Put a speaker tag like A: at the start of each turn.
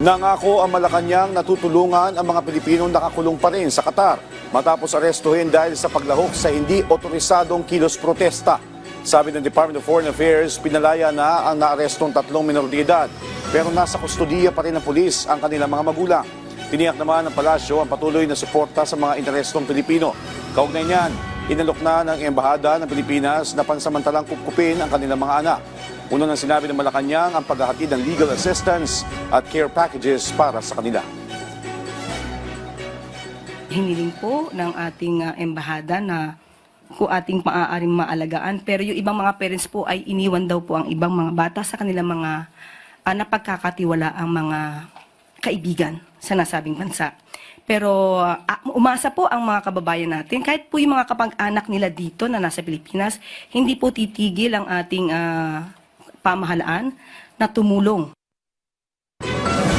A: Nangako ang Malacanang na tutulungan ang mga Pilipinong nakakulong pa rin sa Qatar matapos arestuhin dahil sa paglahok sa hindi otorisadong kilos protesta. Sabi ng Department of Foreign Affairs, pinalaya na ang naarestong 3 minor de edad pero nasa kustudiya pa rin ng pulis ang kanilang mga magulang. Tiniyak naman ng palasyo ang patuloy na suporta sa mga interestong Pilipino. Kaugnay niyan, inalok na ng Embahada ng Pilipinas na pansamantalang kupkupin ang kanilang mga anak. Una nang sinabi ng Malacanang ang paghahatid ng legal assistance at care packages para sa kanila.
B: Hiniling po ng ating embahada na kung ating maaaring maalagaan. Pero yung ibang mga parents po ay iniwan daw po ang ibang mga bata sa kanilang mga napagkakatiwala ang mga kaibigan sa nasabing bansa. Pero umasa po ang mga kababayan natin, kahit po yung mga kapag-anak nila dito na nasa Pilipinas, hindi po titigil ang ating pamahalaan na tumulong